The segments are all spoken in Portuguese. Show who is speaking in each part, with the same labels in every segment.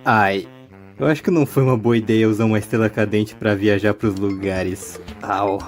Speaker 1: Ai, eu acho que não foi uma boa ideia usar uma estrela cadente pra viajar pros lugares. Au.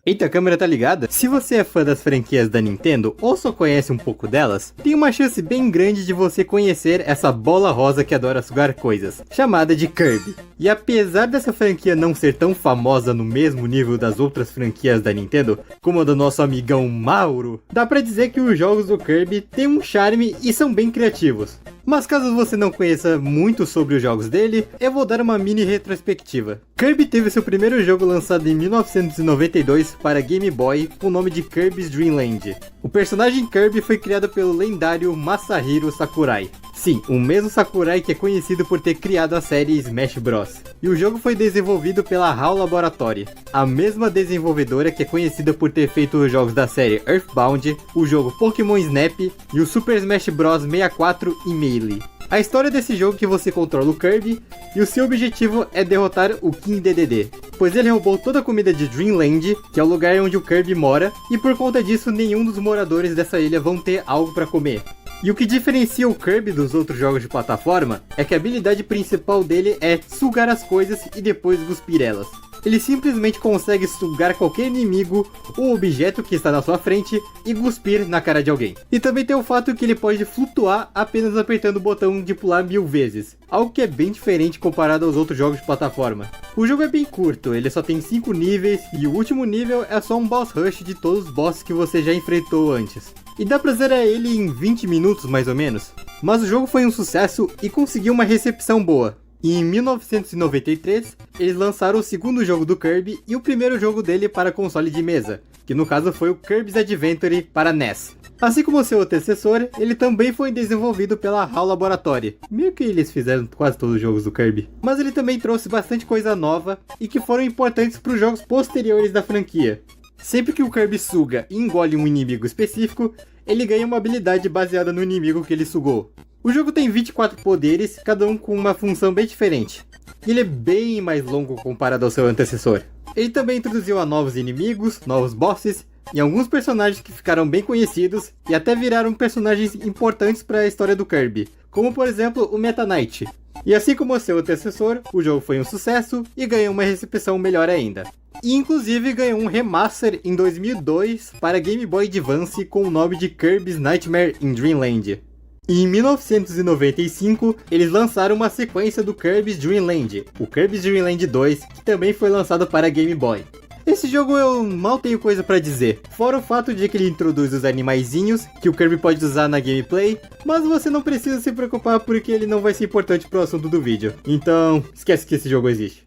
Speaker 1: Eita, a câmera tá ligada? Se você é fã das franquias da Nintendo ou só conhece um pouco delas, tem uma chance bem grande de você conhecer essa bola rosa que adora sugar coisas, chamada de Kirby. E apesar dessa franquia não ser tão famosa no mesmo nível das outras franquias da Nintendo, como a do nosso amigão Mauro, dá pra dizer que os jogos do Kirby têm um charme e são bem criativos. Mas caso você não conheça muito sobre os jogos dele, eu vou dar uma mini retrospectiva. Kirby teve seu primeiro jogo lançado em 1992 para Game Boy com o nome de Kirby's Dream Land. O personagem Kirby foi criado pelo lendário Masahiro Sakurai. Sim, o mesmo Sakurai que é conhecido por ter criado a série Smash Bros. E o jogo foi desenvolvido pela HAL Laboratory, a mesma desenvolvedora que é conhecida por ter feito os jogos da série Earthbound, o jogo Pokémon Snap e o Super Smash Bros 64 e Melee. A história desse jogo é que você controla o Kirby e o seu objetivo é derrotar o King Dedede, pois ele roubou toda a comida de Dreamland, que é o lugar onde o Kirby mora, e por conta disso nenhum dos moradores dessa ilha vão ter algo para comer. E o que diferencia o Kirby dos outros jogos de plataforma é que a habilidade principal dele é sugar as coisas e depois cuspir elas. Ele simplesmente consegue sugar qualquer inimigo ou objeto que está na sua frente e cuspir na cara de alguém. E também tem o fato que ele pode flutuar apenas apertando o botão de pular 1000 vezes, algo que é bem diferente comparado aos outros jogos de plataforma. O jogo é bem curto, ele só tem 5 níveis e o último nível é só um boss rush de todos os bosses que você já enfrentou antes. E dá pra zerar ele em 20 minutos mais ou menos. Mas o jogo foi um sucesso e conseguiu uma recepção boa. E em 1993, eles lançaram o segundo jogo do Kirby e o primeiro jogo dele para console de mesa, que no caso foi o Kirby's Adventure para NES. Assim como seu antecessor, ele também foi desenvolvido pela HAL Laboratory. Meio que eles fizeram quase todos os jogos do Kirby. Mas ele também trouxe bastante coisa nova e que foram importantes para os jogos posteriores da franquia. Sempre que o Kirby suga e engole um inimigo específico, ele ganha uma habilidade baseada no inimigo que ele sugou. O jogo tem 24 poderes, cada um com uma função bem diferente. E ele é bem mais longo comparado ao seu antecessor. Ele também introduziu a novos inimigos, novos bosses e alguns personagens que ficaram bem conhecidos e até viraram personagens importantes para a história do Kirby, como por exemplo o Meta Knight. E assim como o seu antecessor, o jogo foi um sucesso e ganhou uma recepção melhor ainda. E inclusive ganhou um remaster em 2002 para Game Boy Advance com o nome de Kirby's Nightmare in Dreamland. E em 1995, eles lançaram uma sequência do Kirby's Dream Land, o Kirby's Dream Land 2, que também foi lançado para Game Boy. Esse jogo eu mal tenho coisa pra dizer, fora o fato de que ele introduz os animaizinhos, que o Kirby pode usar na gameplay, mas você não precisa se preocupar porque ele não vai ser importante pro assunto do vídeo. Então, esquece que esse jogo existe.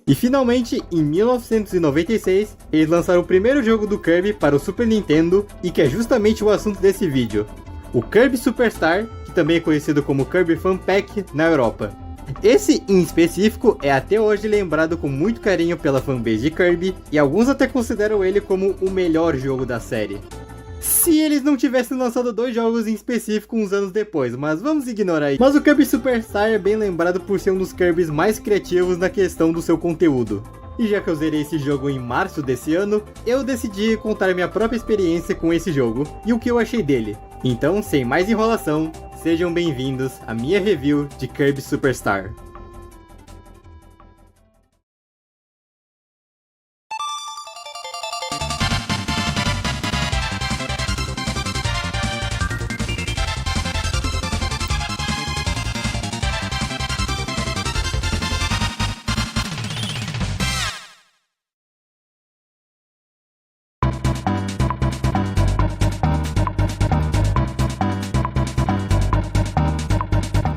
Speaker 1: E finalmente, em 1996, eles lançaram o primeiro jogo do Kirby para o Super Nintendo, e que é justamente o assunto desse vídeo. O Kirby Superstar, que também é conhecido como Kirby Fun Pack na Europa. Esse em específico é até hoje lembrado com muito carinho pela fanbase de Kirby, e alguns até consideram ele como o melhor jogo da série. Se eles não tivessem lançado dois jogos em específico uns anos depois, mas vamos ignorar isso. Mas o Kirby Superstar é bem lembrado por ser um dos Kirbys mais criativos na questão do seu conteúdo. E já que eu zerei esse jogo em março desse ano, eu decidi contar minha própria experiência com esse jogo e o que eu achei dele. Então, sem mais enrolação, sejam bem-vindos à minha review de Kirby Superstar.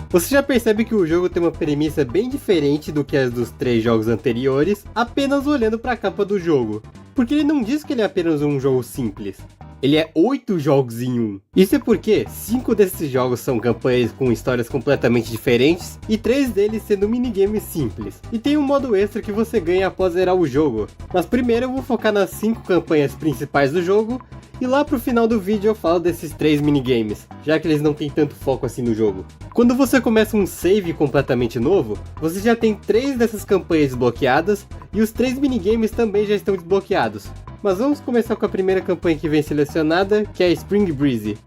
Speaker 1: Você já percebe que o jogo tem uma premissa bem diferente do que as dos 3 jogos anteriores, apenas olhando para a capa do jogo. Porque ele não diz que ele é apenas um jogo simples. Ele é 8 jogos em um. Isso é porque 5 desses jogos são campanhas com histórias completamente diferentes e 3 deles sendo minigames simples. E tem um modo extra que você ganha após zerar o jogo. Mas primeiro eu vou focar nas 5 campanhas principais do jogo e lá pro final do vídeo eu falo desses 3 minigames, já que eles não tem tanto foco assim no jogo. Quando você começa um save completamente novo, você já tem 3 dessas campanhas desbloqueadas e os 3 minigames também já estão desbloqueados. Mas vamos começar com a primeira campanha que vem selecionada, que é a Spring Breeze.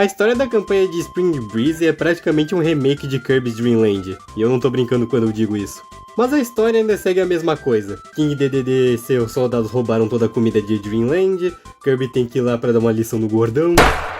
Speaker 1: A história da campanha de Spring Breeze é praticamente um remake de Kirby's Dream Land, e eu não tô brincando quando eu digo isso. Mas a história ainda segue a mesma coisa. King Dedede e seus soldados roubaram toda a comida de Dreamland, Kirby tem que ir lá pra dar uma lição no gordão,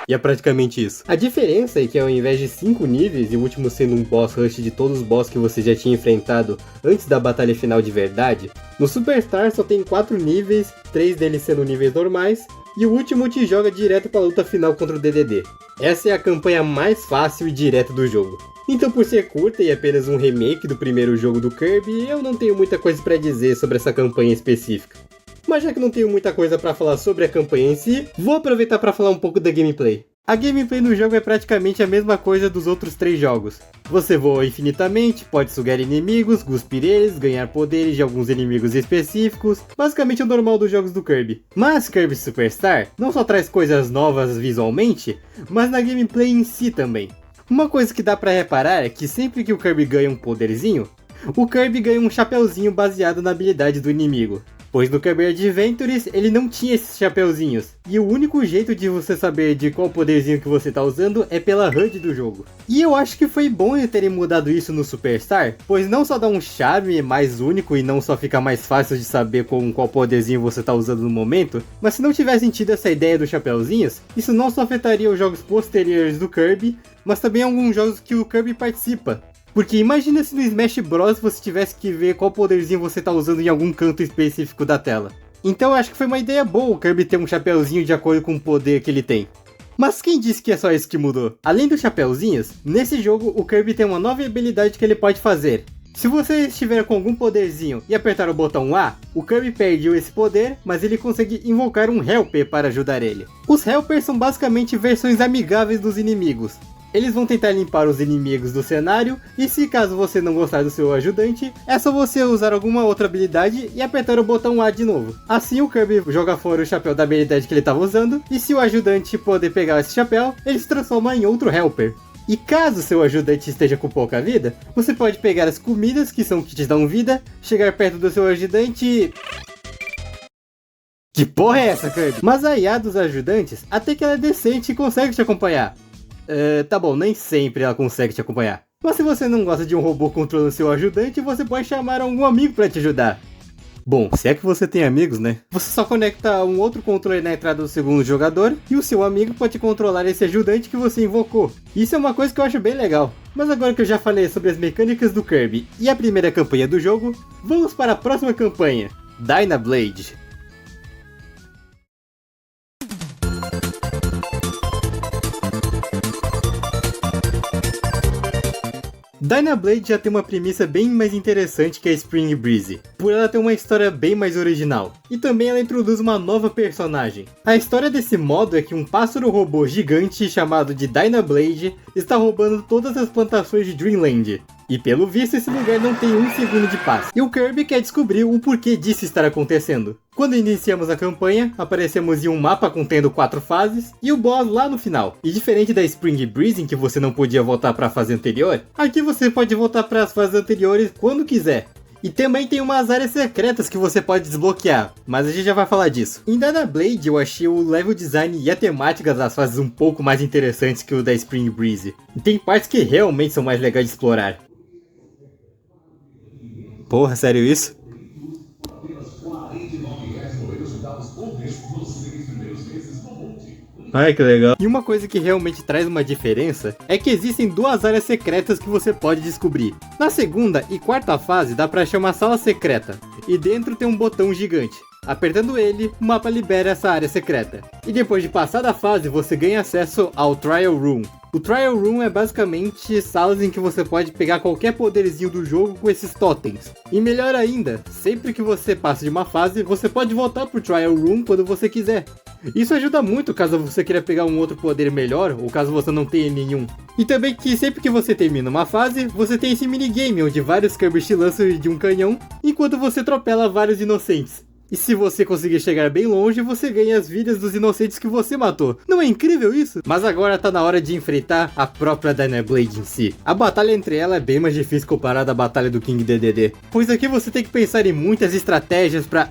Speaker 1: e é praticamente isso. A diferença é que ao invés de 5 níveis, e o último sendo um boss rush de todos os boss que você já tinha enfrentado antes da batalha final de verdade, no Superstar só tem 4 níveis, 3 deles sendo níveis normais, e o último te joga direto pra luta final contra o DDD. Essa é a campanha mais fácil e direta do jogo. Então, por ser curta e apenas um remake do primeiro jogo do Kirby, eu não tenho muita coisa pra dizer sobre essa campanha específica. Mas já que não tenho muita coisa pra falar sobre a campanha em si, vou aproveitar pra falar um pouco da gameplay. A gameplay no jogo é praticamente a mesma coisa dos outros 3 jogos. Você voa infinitamente, pode sugar inimigos, cuspir eles, ganhar poderes de alguns inimigos específicos, basicamente o normal dos jogos do Kirby. Mas Kirby Superstar não só traz coisas novas visualmente, mas na gameplay em si também. Uma coisa que dá pra reparar é que sempre que o Kirby ganha um poderzinho, o Kirby ganha um chapeuzinho baseado na habilidade do inimigo. Pois no Kirby Adventures ele não tinha esses chapeuzinhos, e o único jeito de você saber de qual poderzinho que você tá usando é pela HUD do jogo. E eu acho que foi bom eles terem mudado isso no Superstar, pois não só dá um charme mais único e não só fica mais fácil de saber com qual poderzinho você tá usando no momento, mas se não tivessem tido essa ideia dos chapeuzinhos, isso não só afetaria os jogos posteriores do Kirby, mas também alguns jogos que o Kirby participa. Porque imagina se no Smash Bros você tivesse que ver qual poderzinho você tá usando em algum canto específico da tela. Então eu acho que foi uma ideia boa o Kirby ter um chapeuzinho de acordo com o poder que ele tem. Mas quem disse que é só isso que mudou? Além dos chapeuzinhos, nesse jogo o Kirby tem uma nova habilidade que ele pode fazer. Se você estiver com algum poderzinho e apertar o botão A, o Kirby perdeu esse poder, mas ele consegue invocar um Helper para ajudar ele. Os Helpers são basicamente versões amigáveis dos inimigos. Eles vão tentar limpar os inimigos do cenário, e se caso você não gostar do seu ajudante, é só você usar alguma outra habilidade e apertar o botão A de novo. Assim o Kirby joga fora o chapéu da habilidade que ele estava usando, e se o ajudante poder pegar esse chapéu, ele se transforma em outro Helper. E caso seu ajudante esteja com pouca vida, você pode pegar as comidas que são que te dão vida, chegar perto do seu ajudante e... Que porra é essa, Kirby? Mas a IA dos ajudantes, até que ela é decente e consegue te acompanhar. Tá bom, nem sempre ela consegue te acompanhar. Mas se você não gosta de um robô controlando seu ajudante, você pode chamar algum amigo pra te ajudar. Bom, se é que você tem amigos, né? Você só conecta um outro controle na entrada do segundo jogador, e o seu amigo pode controlar esse ajudante que você invocou. Isso é uma coisa que eu acho bem legal. Mas agora que eu já falei sobre as mecânicas do Kirby e a primeira campanha do jogo, vamos para a próxima campanha, Dynablade. Dynablade já tem uma premissa bem mais interessante que a Spring Breeze, por ela ter uma história bem mais original, e também ela introduz uma nova personagem. A história desse modo é que um pássaro robô gigante chamado de Dynablade está roubando todas as plantações de Dreamland, e pelo visto esse lugar não tem um segundo de paz, e o Kirby quer descobrir o porquê disso estar acontecendo. Quando iniciamos a campanha, aparecemos em um mapa contendo 4 fases e o boss lá no final. E diferente da Spring Breeze, em que você não podia voltar para a fase anterior, aqui você pode voltar para as fases anteriores quando quiser. E também tem umas áreas secretas que você pode desbloquear, mas a gente já vai falar disso. Em Dynablade eu achei o level design e a temática das fases um pouco mais interessantes que o da Spring Breeze. E tem partes que realmente são mais legais de explorar. Porra, sério isso? Ai, que legal. E uma coisa que realmente traz uma diferença é que existem 2 áreas secretas que você pode descobrir. Na segunda e quarta fase dá pra achar uma sala secreta, e dentro tem um botão gigante. Apertando ele, o mapa libera essa área secreta. E depois de passar da fase, você ganha acesso ao Trial Room. O Trial Room é basicamente salas em que você pode pegar qualquer poderzinho do jogo com esses totens. E melhor ainda, sempre que você passa de uma fase, você pode voltar pro Trial Room quando você quiser. Isso ajuda muito caso você queira pegar um outro poder melhor, ou caso você não tenha nenhum. E também que sempre que você termina uma fase, você tem esse minigame onde vários Kirby te lançam de um canhão, enquanto você atropela vários inocentes. E se você conseguir chegar bem longe, você ganha as vidas dos inocentes que você matou. Não é incrível isso? Mas agora tá na hora de enfrentar a própria Dynablade em si. A batalha entre ela é bem mais difícil comparada à batalha do King Dedede, pois aqui você tem que pensar em muitas estratégias pra...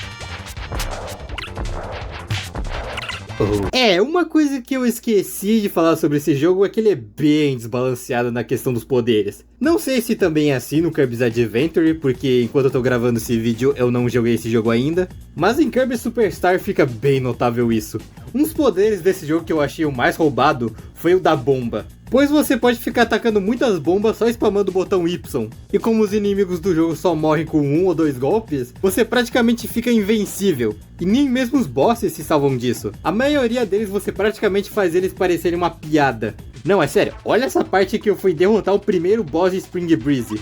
Speaker 1: Uma coisa que eu esqueci de falar sobre esse jogo é que ele é bem desbalanceado na questão dos poderes. Não sei se também é assim no Kirby's Adventure, porque enquanto eu tô gravando esse vídeo eu não joguei esse jogo ainda, mas em Kirby Superstar fica bem notável isso. Um dos poderes desse jogo que eu achei o mais roubado foi o da bomba, pois você pode ficar atacando muitas bombas só spamando o botão Y, e como os inimigos do jogo só morrem com 1 ou 2 golpes, você praticamente fica invencível, e nem mesmo os bosses se salvam disso. A maioria deles você praticamente faz eles parecerem uma piada. Não, é sério, olha essa parte que eu fui derrotar o primeiro boss de Spring Breeze.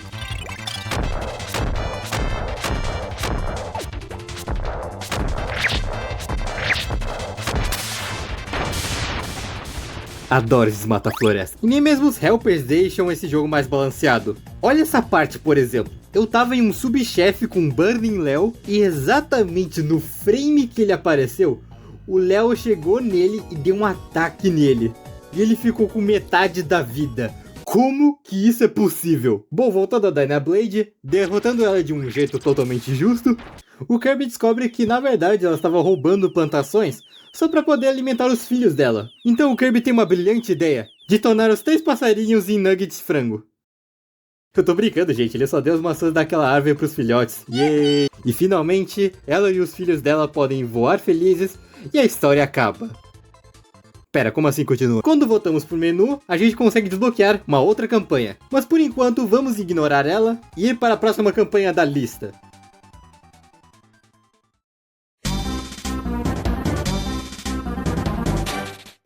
Speaker 1: Adoro esses mata-floresta. E nem mesmo os helpers deixam esse jogo mais balanceado. Olha essa parte, por exemplo. Eu tava em um subchefe com Burning Léo e exatamente no frame que ele apareceu, o Léo chegou nele e deu um ataque nele. E ele ficou com metade da vida. Como que isso é possível? Bom, voltando a Dynablade, derrotando ela de um jeito totalmente justo, o Kirby descobre que na verdade ela estava roubando plantações só para poder alimentar os filhos dela. Então o Kirby tem uma brilhante ideia de tornar os 3 passarinhos em nuggets de frango. Eu tô brincando, gente, ele só deu as maçãs daquela árvore pros filhotes. Yay! E finalmente, ela e os filhos dela podem voar felizes e a história acaba. Pera, como assim continua? Quando voltamos pro menu, a gente consegue desbloquear uma outra campanha. Mas por enquanto, vamos ignorar ela e ir para a próxima campanha da lista.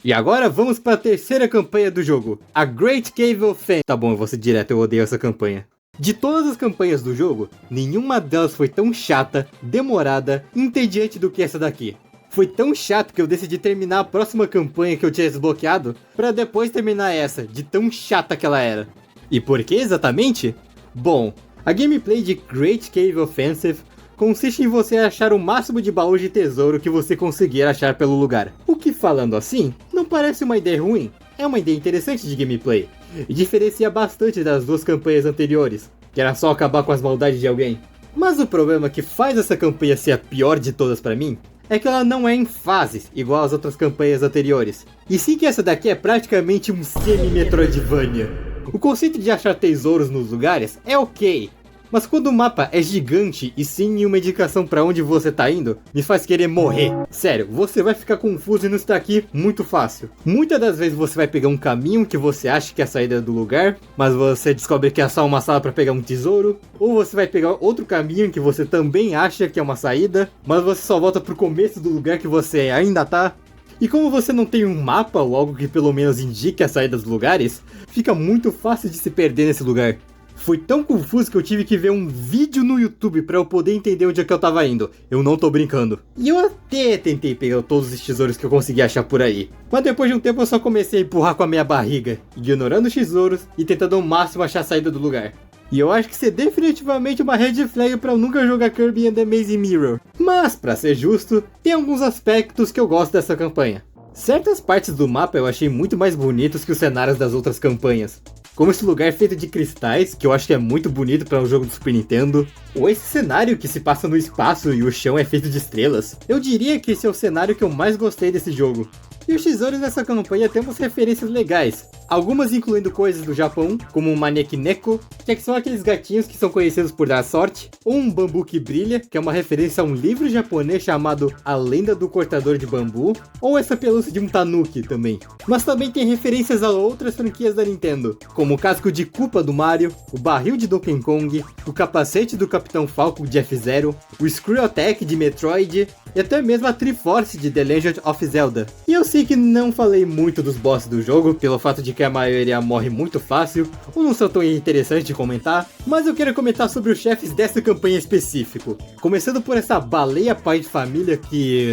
Speaker 1: E agora vamos para a terceira campanha do jogo, a Great Cave of Fame. Tá bom, eu vou ser direto, eu odeio essa campanha. De todas as campanhas do jogo, nenhuma delas foi tão chata, demorada, entediante do que essa daqui. Foi tão chato que eu decidi terminar a próxima campanha que eu tinha desbloqueado, para depois terminar essa, de tão chata que ela era. E por que exatamente? Bom, a gameplay de Great Cave Offensive consiste em você achar o máximo de baús de tesouro que você conseguir achar pelo lugar. O que, falando assim, não parece uma ideia ruim, é uma ideia interessante de gameplay, e diferencia bastante das 2 campanhas anteriores, que era só acabar com as maldades de alguém. Mas o problema que faz essa campanha ser a pior de todas pra mim, é que ela não é em fases, igual às outras campanhas anteriores, e sim que essa daqui é praticamente um semi-Metroidvania. O conceito de achar tesouros nos lugares é ok, mas quando o mapa é gigante e sem nenhuma indicação pra onde você tá indo, me faz querer morrer. Sério, você vai ficar confuso nisso daqui muito fácil. Muitas das vezes você vai pegar um caminho que você acha que é a saída do lugar, mas você descobre que é só uma sala pra pegar um tesouro. Ou você vai pegar outro caminho que você também acha que é uma saída, mas você só volta pro começo do lugar que você ainda tá. E como você não tem um mapa ou algo que pelo menos indique a saída dos lugares, fica muito fácil de se perder nesse lugar. Foi tão confuso que eu tive que ver um vídeo no YouTube pra eu poder entender onde é que eu tava indo. Eu não tô brincando. E eu até tentei pegar todos os tesouros que eu consegui achar por aí. Mas depois de um tempo eu só comecei a empurrar com a minha barriga, ignorando os tesouros e tentando ao máximo achar a saída do lugar. E eu acho que isso é definitivamente uma red flag pra eu nunca jogar Kirby and the Amazing Mirror. Mas, pra ser justo, tem alguns aspectos que eu gosto dessa campanha. Certas partes do mapa eu achei muito mais bonitos que os cenários das outras campanhas. Como esse lugar feito de cristais, que eu acho que é muito bonito para um jogo do Super Nintendo. Ou esse cenário que se passa no espaço e o chão é feito de estrelas. Eu diria que esse é o cenário que eu mais gostei desse jogo. E os tesouros dessa campanha tem umas referências legais. Algumas incluindo coisas do Japão, como um Maneki Neko, que são aqueles gatinhos que são conhecidos por dar sorte. Ou um bambu que brilha, que é uma referência a um livro japonês chamado A Lenda do Cortador de Bambu. Ou essa pelúcia de um tanuki também. Mas também tem referências a outras franquias da Nintendo, como o casco de Koopa do Mario, o barril de Donkey Kong, o capacete do Capitão Falco de F-Zero, o Screw Attack de Metroid e até mesmo a Triforce de The Legend of Zelda. E eu sei que não falei muito dos bosses do jogo, pelo fato de que a maioria morre muito fácil, ou não são tão interessantes de comentar, mas eu quero comentar sobre os chefes dessa campanha específico. Começando por essa baleia pai de família que...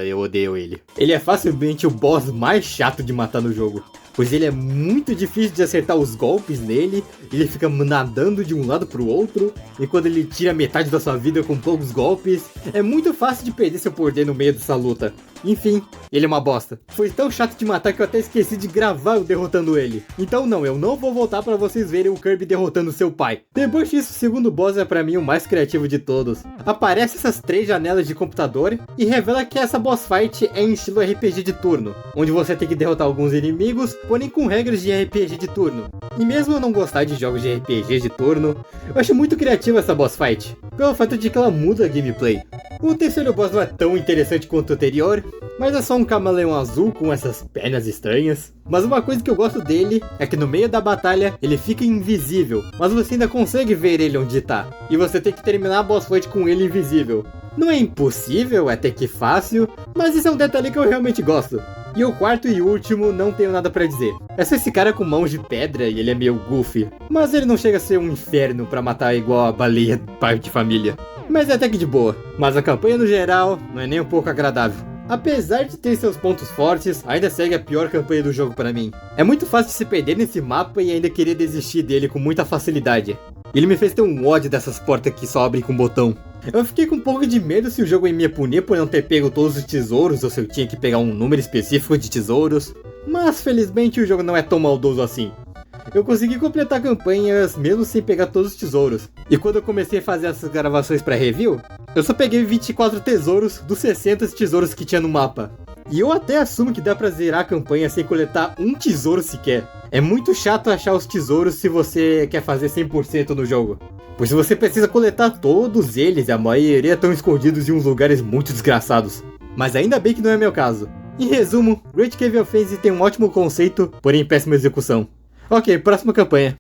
Speaker 1: eu odeio ele. Ele é facilmente o boss mais chato de matar no jogo, pois ele é muito difícil de acertar os golpes nele, ele fica nadando de um lado pro outro, e quando ele tira metade da sua vida com poucos golpes, é muito fácil de perder seu poder no meio dessa luta. Enfim, ele é uma bosta. Foi tão chato de matar que eu até esqueci de gravar eu derrotando ele. Então não, eu não vou voltar pra vocês verem o Kirby derrotando seu pai. Depois disso, o segundo boss é pra mim o mais criativo de todos. Aparece essas 3 janelas de computador e revela que essa boss fight é em estilo RPG de turno, onde você tem que derrotar alguns inimigos, porém com regras de RPG de turno. E mesmo eu não gostar de jogos de RPG de turno, eu acho muito criativa essa boss fight, pelo fato de que ela muda a gameplay. O terceiro boss não é tão interessante quanto o anterior, mas é só um camaleão azul com essas pernas estranhas. Mas uma coisa que eu gosto dele é que no meio da batalha ele fica invisível, mas você ainda consegue ver ele onde tá. E você tem que terminar a boss fight com ele invisível. Não é impossível, é até que fácil, mas isso é um detalhe que eu realmente gosto. E o quarto e último, não tenho nada pra dizer. É só esse cara com mãos de pedra e ele é meio goofy. Mas ele não chega a ser um inferno pra matar igual a baleia pai de família. Mas é até que de boa. Mas a campanha no geral não é nem um pouco agradável. Apesar de ter seus pontos fortes, ainda segue a pior campanha do jogo pra mim. É muito fácil de se perder nesse mapa e ainda querer desistir dele com muita facilidade. Ele me fez ter um ódio dessas portas que só abrem com botão. Eu fiquei com um pouco de medo se o jogo ia me punir por não ter pego todos os tesouros ou se eu tinha que pegar um número específico de tesouros. Mas felizmente o jogo não é tão maldoso assim. Eu consegui completar campanhas mesmo sem pegar todos os tesouros. E quando eu comecei a fazer essas gravações pra review, eu só peguei 24 tesouros dos 60 tesouros que tinha no mapa. E eu até assumo que dá pra zerar a campanha sem coletar um tesouro sequer. É muito chato achar os tesouros se você quer fazer 100% no jogo. Pois você precisa coletar todos eles e a maioria estão escondidos em uns lugares muito desgraçados. Mas ainda bem que não é meu caso. Em resumo, Great Cave of Fantasy tem um ótimo conceito, porém péssima execução. Ok, próxima campanha.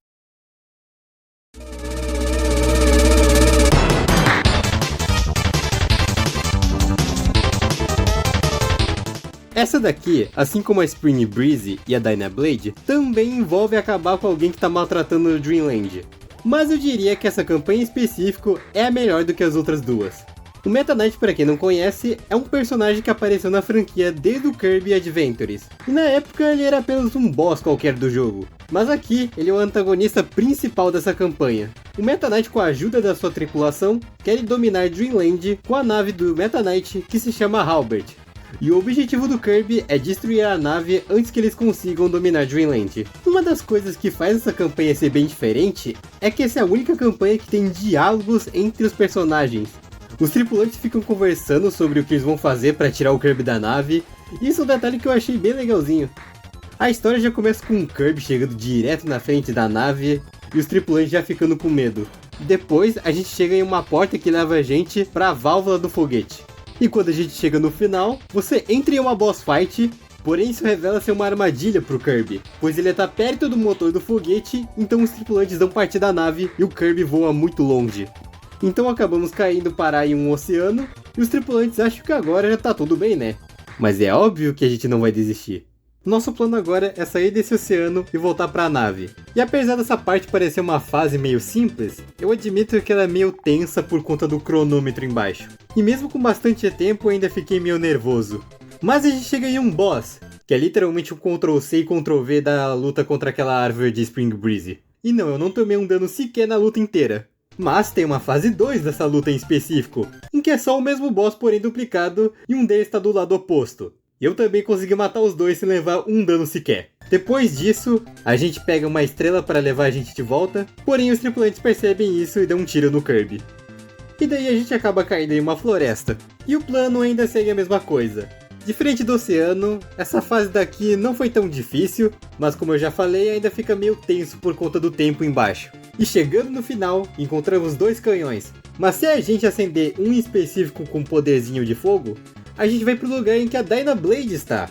Speaker 1: Essa daqui, assim como a Spring Breeze e a Dynablade, também envolve acabar com alguém que tá maltratando o Dreamland. Mas eu diria que essa campanha em específico é a melhor do que as outras duas. O Meta Knight, para quem não conhece, é um personagem que apareceu na franquia desde o Kirby Adventures. E na época ele era apenas um boss qualquer do jogo. Mas aqui, ele é o antagonista principal dessa campanha. O Meta Knight, com a ajuda da sua tripulação, quer dominar Dreamland com a nave do Meta Knight que se chama Halberd. E o objetivo do Kirby é destruir a nave antes que eles consigam dominar Dreamland. Uma das coisas que faz essa campanha ser bem diferente é que essa é a única campanha que tem diálogos entre os personagens. Os tripulantes ficam conversando sobre o que eles vão fazer para tirar o Kirby da nave, e isso é um detalhe que eu achei bem legalzinho. A história já começa com o Kirby chegando direto na frente da nave e os tripulantes já ficando com medo. Depois a gente chega em uma porta que leva a gente para a válvula do foguete. E quando a gente chega no final, você entra em uma boss fight, porém isso revela ser uma armadilha pro Kirby, pois ele está perto do motor do foguete, então os tripulantes dão partir da nave e o Kirby voa muito longe. Então acabamos caindo parar em um oceano, e os tripulantes acham que agora já tá tudo bem, né? Mas é óbvio que a gente não vai desistir. Nosso plano agora é sair desse oceano e voltar para a nave. E apesar dessa parte parecer uma fase meio simples, eu admito que ela é meio tensa por conta do cronômetro embaixo. E mesmo com bastante tempo eu ainda fiquei meio nervoso. Mas a gente chega em um boss, que é literalmente um Ctrl+C e Ctrl+V da luta contra aquela árvore de Spring Breeze. E não, eu não tomei um dano sequer na luta inteira. Mas tem uma fase 2 dessa luta em específico, em que é só o mesmo boss porém duplicado e um deles está do lado oposto. Eu também consegui matar os dois sem levar um dano sequer. Depois disso, a gente pega uma estrela para levar a gente de volta, porém os tripulantes percebem isso e dão um tiro no Kirby. E daí a gente acaba caindo em uma floresta. E o plano ainda segue a mesma coisa. Diferente do oceano, essa fase daqui não foi tão difícil, mas como eu já falei, ainda fica meio tenso por conta do tempo embaixo. E chegando no final, encontramos 2 canhões. Mas se a gente acender um específico com poderzinho de fogo, a gente vai pro lugar em que a Dynablade está.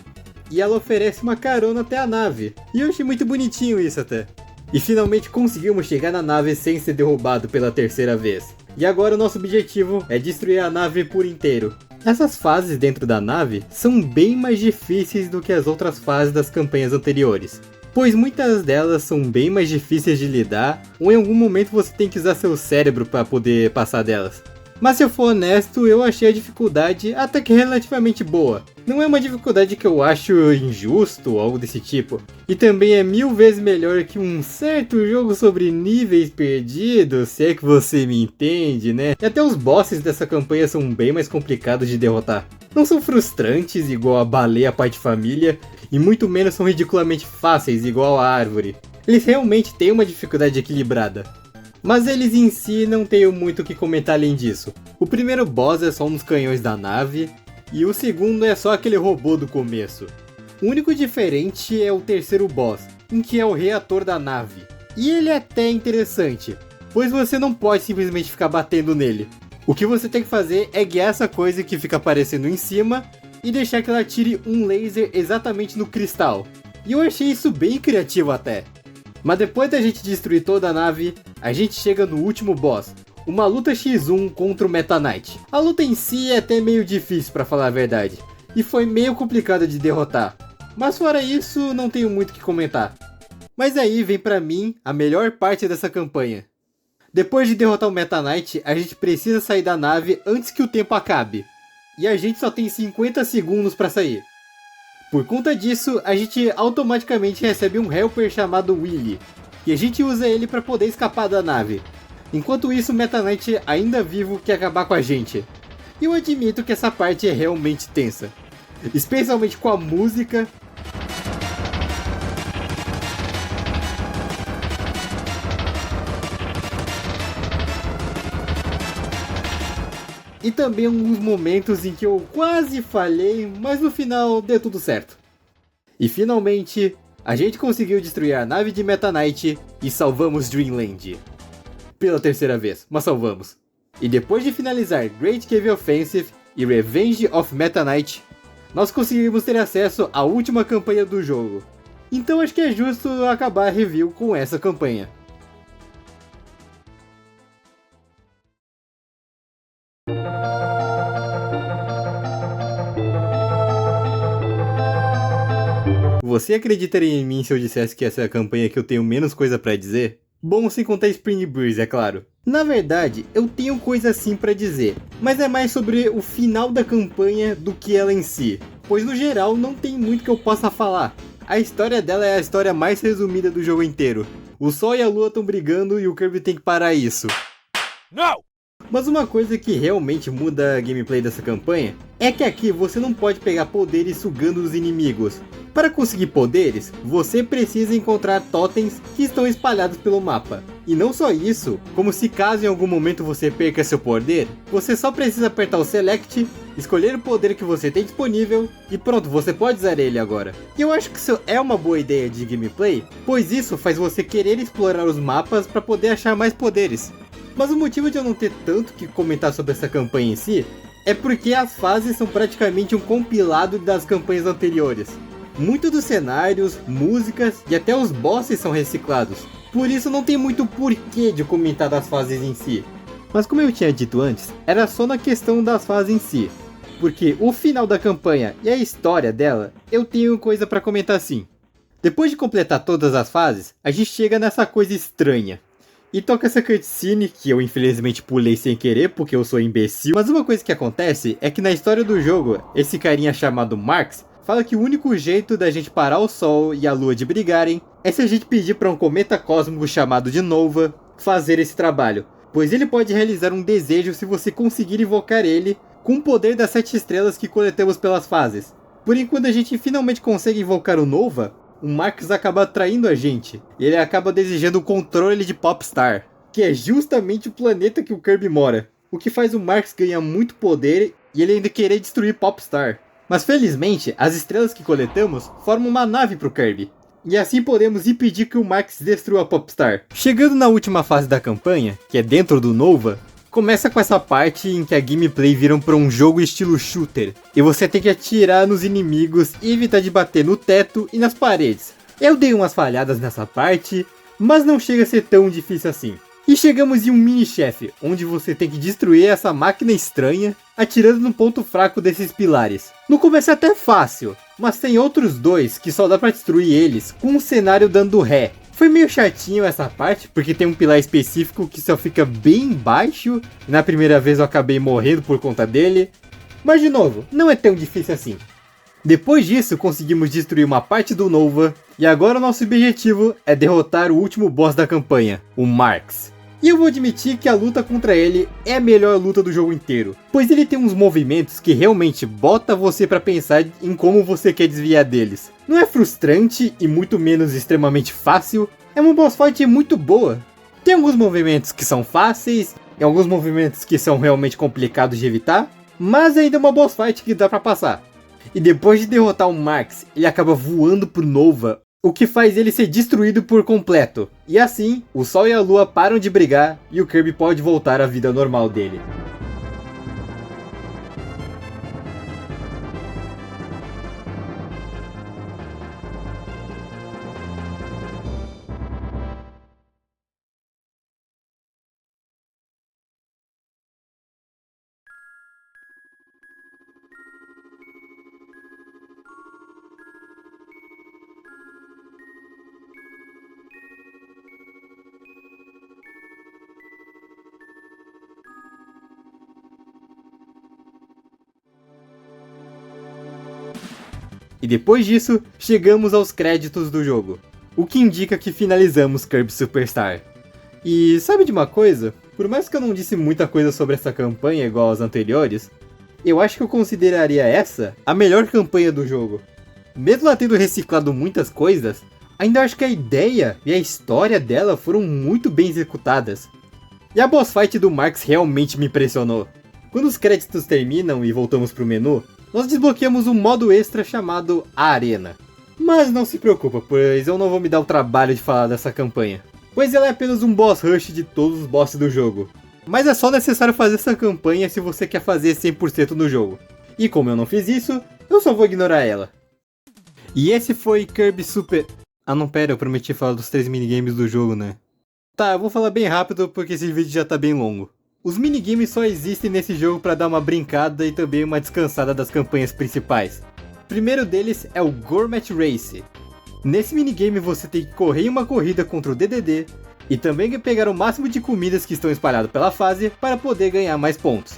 Speaker 1: E ela oferece uma carona até a nave. E eu achei muito bonitinho isso até. E finalmente conseguimos chegar na nave sem ser derrubado pela terceira vez. E agora o nosso objetivo é destruir a nave por inteiro. Essas fases dentro da nave são bem mais difíceis do que as outras fases das campanhas anteriores, pois muitas delas são bem mais difíceis de lidar, ou em algum momento você tem que usar seu cérebro para poder passar delas. Mas se eu for honesto, eu achei a dificuldade até que relativamente boa. Não é uma dificuldade que eu acho injusto ou algo desse tipo. E também é 1000 vezes melhor que um certo jogo sobre níveis perdidos, se é que você me entende, né? E até os bosses dessa campanha são bem mais complicados de derrotar. Não são frustrantes igual a baleia pai de família, e muito menos são ridiculamente fáceis igual a árvore. Eles realmente têm uma dificuldade equilibrada. Mas eles em si não tenho muito o que comentar além disso. O primeiro boss é só um dos canhões da nave, e o segundo é só aquele robô do começo. O único diferente é o terceiro boss, em que é o reator da nave. E ele é até interessante, pois você não pode simplesmente ficar batendo nele. O que você tem que fazer é guiar essa coisa que fica aparecendo em cima e deixar que ela tire um laser exatamente no cristal. E eu achei isso bem criativo até. Mas depois da gente destruir toda a nave, a gente chega no último boss, uma luta X1 contra o Meta Knight. A luta em si é até meio difícil pra falar a verdade, e foi meio complicada de derrotar. Mas fora isso, não tenho muito o que comentar. Mas aí vem pra mim a melhor parte dessa campanha. Depois de derrotar o Meta Knight, a gente precisa sair da nave antes que o tempo acabe. E a gente só tem 50 segundos pra sair. Por conta disso, a gente automaticamente recebe um helper chamado Willy, e a gente usa ele para poder escapar da nave. Enquanto isso, o Meta Knight, ainda vivo, quer acabar com a gente. E eu admito que essa parte é realmente tensa, especialmente com a música. E também alguns momentos em que eu quase falhei, mas no final deu tudo certo. E finalmente, a gente conseguiu destruir a nave de Meta Knight e salvamos Dreamland. Pela terceira vez, mas salvamos. E depois de finalizar Great Cave Offensive e Revenge of Meta Knight, nós conseguimos ter acesso à última campanha do jogo. Então acho que é justo acabar a review com essa campanha. Você acreditaria em mim se eu dissesse que essa é a campanha que eu tenho menos coisa pra dizer? Bom, sem contar Spring Breeze, é claro. Na verdade, eu tenho coisa sim pra dizer, mas é mais sobre o final da campanha do que ela em si. Pois no geral não tem muito que eu possa falar. A história dela é a história mais resumida do jogo inteiro. O Sol e a Lua estão brigando e o Kirby tem que parar isso. Não! Mas uma coisa que realmente muda a gameplay dessa campanha é que aqui você não pode pegar poderes sugando os inimigos. Para conseguir poderes, você precisa encontrar totens que estão espalhados pelo mapa. E não só isso, como se caso em algum momento você perca seu poder, você só precisa apertar o Select, escolher o poder que você tem disponível e pronto, você pode usar ele agora. E eu acho que isso é uma boa ideia de gameplay, pois isso faz você querer explorar os mapas para poder achar mais poderes. Mas o motivo de eu não ter tanto que comentar sobre essa campanha em si é porque as fases são praticamente um compilado das campanhas anteriores. Muitos dos cenários, músicas e até os bosses são reciclados. Por isso não tem muito porquê de comentar das fases em si. Mas como eu tinha dito antes, era só na questão das fases em si. Porque o final da campanha e a história dela, eu tenho coisa pra comentar sim. Depois de completar todas as fases, a gente chega nessa coisa estranha. E toca essa cutscene que eu infelizmente pulei sem querer porque eu sou imbecil. Mas uma coisa que acontece é que na história do jogo, esse carinha chamado Marx fala que o único jeito da gente parar o Sol e a Lua de brigarem é se a gente pedir para um cometa cósmico chamado de Nova fazer esse trabalho. Pois ele pode realizar um desejo se você conseguir invocar ele com o poder das 7 estrelas que coletamos pelas fases. Porém, quando a gente finalmente consegue invocar o Nova, o Marx acaba atraindo a gente. E ele acaba desejando o controle de Popstar, que é justamente o planeta que o Kirby mora. O que faz o Marx ganhar muito poder e ele ainda querer destruir Popstar. Mas felizmente, as estrelas que coletamos formam uma nave pro Kirby. E assim podemos impedir que o Marx destrua Popstar. Chegando na última fase da campanha, que é dentro do Nova, começa com essa parte em que a gameplay vira para um jogo estilo shooter. E você tem que atirar nos inimigos e evitar de bater no teto e nas paredes. Eu dei umas falhadas nessa parte, mas não chega a ser tão difícil assim. E chegamos em um mini-chefe, onde você tem que destruir essa máquina estranha, atirando no ponto fraco desses pilares. No começo é até fácil, mas tem outros dois que só dá pra destruir eles com um cenário dando ré. Foi meio chatinho essa parte, porque tem um pilar específico que só fica bem baixo, e na primeira vez eu acabei morrendo por conta dele. Mas de novo, não é tão difícil assim. Depois disso, conseguimos destruir uma parte do Nova, e agora o nosso objetivo é derrotar o último boss da campanha, o Marx. E eu vou admitir que a luta contra ele é a melhor luta do jogo inteiro, pois ele tem uns movimentos que realmente bota você pra pensar em como você quer desviar deles. Não é frustrante e muito menos extremamente fácil, é uma boss fight muito boa. Tem alguns movimentos que são fáceis, e alguns movimentos que são realmente complicados de evitar, mas ainda é uma boss fight que dá pra passar. E depois de derrotar o Marx, ele acaba voando pro Nova, o que faz ele ser destruído por completo. E assim, o Sol e a Lua param de brigar e o Kirby pode voltar à vida normal dele. E depois disso, chegamos aos créditos do jogo, o que indica que finalizamos Kirby Superstar. E sabe de uma coisa? Por mais que eu não disse muita coisa sobre essa campanha igual às anteriores, eu acho que eu consideraria essa a melhor campanha do jogo. Mesmo ela tendo reciclado muitas coisas, ainda acho que a ideia e a história dela foram muito bem executadas. E a boss fight do Marx realmente me impressionou. Quando os créditos terminam e voltamos pro menu, nós desbloqueamos um modo extra chamado A Arena. Mas não se preocupa, pois eu não vou me dar o trabalho de falar dessa campanha, pois ela é apenas um boss rush de todos os bosses do jogo. Mas é só necessário fazer essa campanha se você quer fazer 100% no jogo. E como eu não fiz isso, eu só vou ignorar ela. E esse foi Kirby Super... Ah não, pera, eu prometi falar dos 3 minigames do jogo, né? Tá, eu vou falar bem rápido porque esse vídeo já tá bem longo. Os minigames só existem nesse jogo para dar uma brincada e também uma descansada das campanhas principais. O primeiro deles é o Gourmet Race. Nesse minigame você tem que correr em uma corrida contra o DDD e também pegar o máximo de comidas que estão espalhadas pela fase para poder ganhar mais pontos.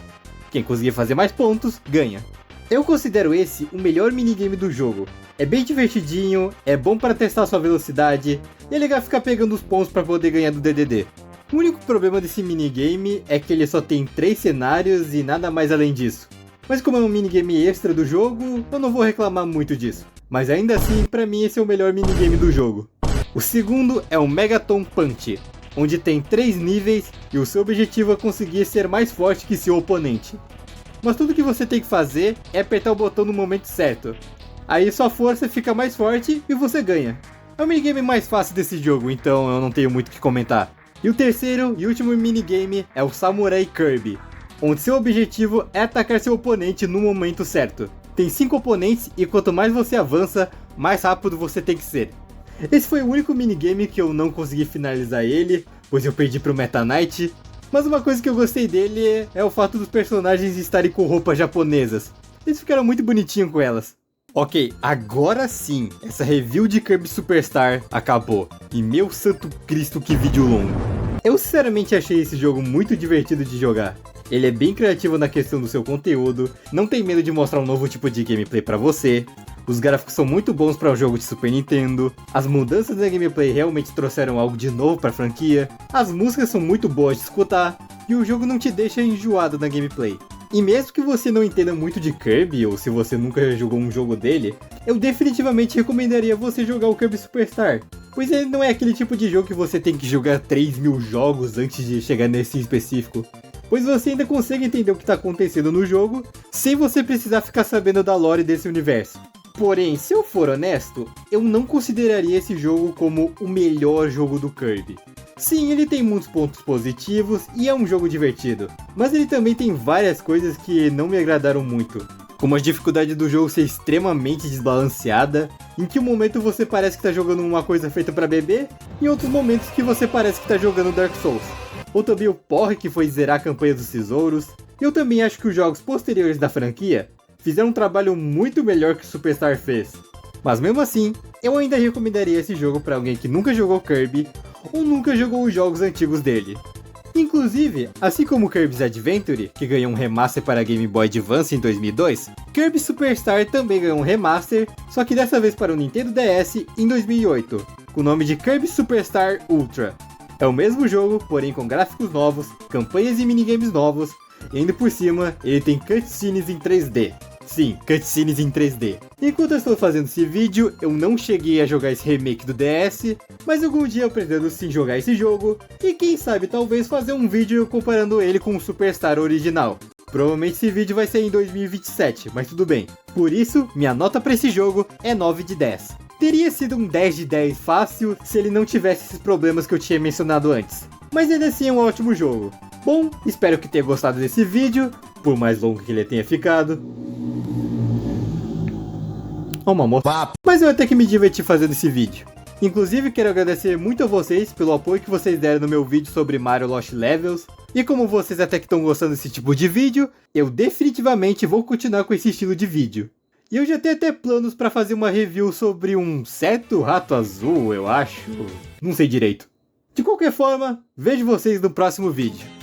Speaker 1: Quem conseguir fazer mais pontos, ganha. Eu considero esse o melhor minigame do jogo. É bem divertidinho, é bom para testar sua velocidade e é legal ficar pegando os pontos para poder ganhar do DDD. O único problema desse minigame é que ele só tem 3 cenários e nada mais além disso. Mas como é um minigame extra do jogo, eu não vou reclamar muito disso. Mas ainda assim, pra mim esse é o melhor minigame do jogo. O segundo é o Megaton Punch, onde tem 3 níveis e o seu objetivo é conseguir ser mais forte que seu oponente. Mas tudo que você tem que fazer é apertar o botão no momento certo. Aí sua força fica mais forte e você ganha. É o minigame mais fácil desse jogo, então eu não tenho muito o que comentar. E o terceiro e último minigame é o Samurai Kirby, onde seu objetivo é atacar seu oponente no momento certo. Tem 5 oponentes e quanto mais você avança, mais rápido você tem que ser. Esse foi o único minigame que eu não consegui finalizar ele, pois eu perdi pro Meta Knight. Mas uma coisa que eu gostei dele é o fato dos personagens estarem com roupas japonesas. Eles ficaram muito bonitinhos com elas. Ok, agora sim, essa review de Kirby Superstar acabou. E meu santo Cristo, que vídeo longo. Eu sinceramente achei esse jogo muito divertido de jogar. Ele é bem criativo na questão do seu conteúdo, não tem medo de mostrar um novo tipo de gameplay pra você. Os gráficos são muito bons para um jogo de Super Nintendo. As mudanças na gameplay realmente trouxeram algo de novo pra franquia. As músicas são muito boas de escutar. E o jogo não te deixa enjoado na gameplay. E mesmo que você não entenda muito de Kirby, ou se você nunca jogou um jogo dele, eu definitivamente recomendaria você jogar o Kirby Superstar. Pois ele não é aquele tipo de jogo que você tem que jogar 3.000 jogos antes de chegar nesse específico. Pois você ainda consegue entender o que está acontecendo no jogo, sem você precisar ficar sabendo da lore desse universo. Porém, se eu for honesto, eu não consideraria esse jogo como o melhor jogo do Kirby. Sim, ele tem muitos pontos positivos e é um jogo divertido, mas ele também tem várias coisas que não me agradaram muito. Como a dificuldade do jogo ser extremamente desbalanceada, em que um momento você parece que está jogando uma coisa feita para bebê, e em outros momentos que você parece que está jogando Dark Souls. Ou também o porre que foi zerar a campanha dos tesouros. Eu também acho que os jogos posteriores da franquia fizeram um trabalho muito melhor que o Superstar fez. Mas mesmo assim, eu ainda recomendaria esse jogo para alguém que nunca jogou Kirby ou nunca jogou os jogos antigos dele. Inclusive, assim como Kirby's Adventure, que ganhou um remaster para Game Boy Advance em 2002, Kirby Superstar também ganhou um remaster, só que dessa vez para o Nintendo DS em 2008, com o nome de Kirby Superstar Ultra. É o mesmo jogo, porém com gráficos novos, campanhas e minigames novos, e ainda por cima, ele tem cutscenes em 3D. Sim, cutscenes em 3D. Enquanto eu estou fazendo esse vídeo, eu não cheguei a jogar esse remake do DS, mas algum dia eu pretendo sim jogar esse jogo, e quem sabe talvez fazer um vídeo comparando ele com o Superstar original. Provavelmente esse vídeo vai ser em 2027, mas tudo bem. Por isso, minha nota para esse jogo é 9 de 10. Teria sido um 10 de 10 fácil se ele não tivesse esses problemas que eu tinha mencionado antes. Mas ainda assim é um ótimo jogo. Bom, espero que tenha gostado desse vídeo, por mais longo que ele tenha ficado. Uma moça. Mas eu até que me diverti fazendo esse vídeo. Inclusive quero agradecer muito a vocês pelo apoio que vocês deram no meu vídeo sobre Mario Lost Levels. E como vocês até que estão gostando desse tipo de vídeo, eu definitivamente vou continuar com esse estilo de vídeo. E eu já tenho até planos para fazer uma review sobre um certo rato azul, eu acho. Não sei direito. De qualquer forma, vejo vocês no próximo vídeo.